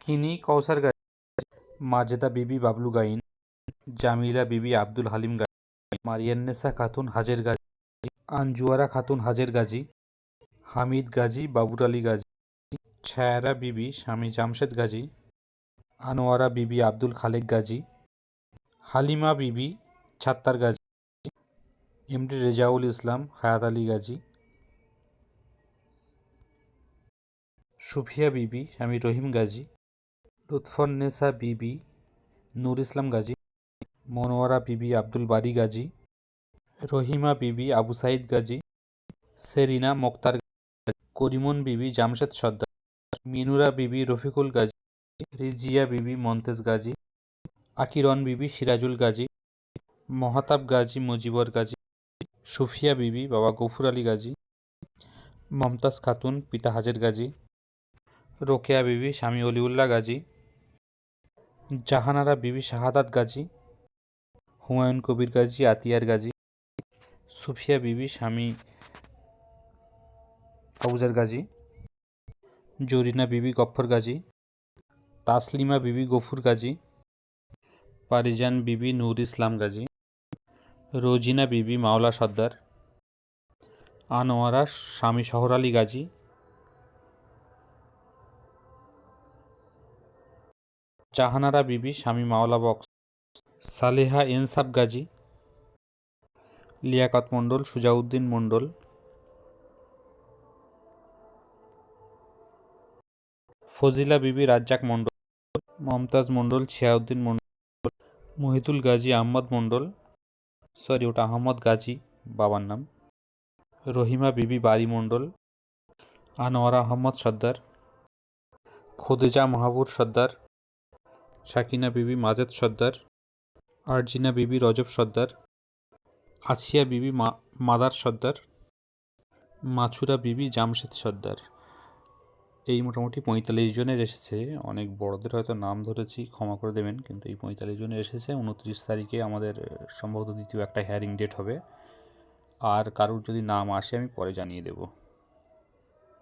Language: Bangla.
কিনি কৌসার গাজী, মাজেদা বিবি বাবলু গাইন, জামিলা বিবি আব্দুল হালিম গাজী, মারিয়ান্নেসা খাতুন হাজের গাজী, আঞ্জুয়ারা খাতুন হাজের গাজী, হামিদ গাজী বাবুর আলী গাজী, ছায়ারা বিবি স্বামী জামশেদ গাজী, আনোয়ারা বিবি আব্দুল খালেক গাজী, হালিমা বিবি ছাত্তার গাজী, এমডি রেজাউল ইসলাম হায়াত আলী গাজী, সুফিয়া বিবি স্বামী রহিম গাজী, লুৎফন্নেসা বিবি নূর ইসলাম গাজী, মনোয়ারা বিবি আব্দুল বারী গাজী, রহিমা বিবি আবু সাইদ গাজী, সেরিনা মোক্তার গাজী, করিমন বিবি জামশেদ সর্দার, মিনুরা বিবি রফিকুল গাজী, রিজিয়া বিবি মন্তেজ গাজী, আকিরন বিবি সিরাজুল গাজী, মহাতাব গাজী মুজিবর গাজী, সুফিয়া বিবি বাবা গফুর আলী গাজী, মমতাজ খাতুন পিতা হাজের গাজী, রোকেয়া বিবি স্বামী অলিউল্লাহ গাজী, জাহানারা বিবি শাহাদাত গাজী, হুমায়ুন কবির গাজী আতিয়ার গাজী, সুফিয়া বিবি স্বামী আবুজার গাজী, জরিনা বিবি গফ্ফর গাজী, তাসলিমা বিবি গফুর গাজী, পারিজান বিবি নূর ইসলাম গাজী, রোজিনা বিবি মাওলা সর্দার, আনোয়ারা স্বামী শহর আলী গাজী, জাহানারা বিবি স্বামী মাওলা বক্স, সালেহা ইনসাফ গাজী, লিয়াকত মণ্ডল সুজাউদ্দিন মণ্ডল, ফজিলা বিবি রাজ্জাক মণ্ডল, মমতাজ মণ্ডল ছিয়াউদ্দিন মণ্ডল, মহিতুল গাজী আহমদ মণ্ডল, ওটা আহমদ গাজী বাবার নাম, রহিমা বিবি বারি মণ্ডল, আনোয়ারা আহমদ সর্দার, খোদেজা মাহবুর সর্দার, সাকিনা বিবি মাজেদ সর্দার, আরজিনা বিবি রজব সর্দার, আসিয়া বিবি মাদার সর্দার, মাছুরা বিবি জামশেদ সর্দার। এই মোটামুটি ৪৫ জনের এসেছে। অনেক বড়দের হয়তো নাম ধরেছি, ক্ষমা করে দেবেন, কিন্তু এই ৪৫ জনের এসেছে। ২৯ তারিখে আমাদের সম্ভবত দ্বিতীয় একটা হিয়ারিং ডেট হবে। আর কারুর যদি নাম আসে আমি পরে জানিয়ে দেবো।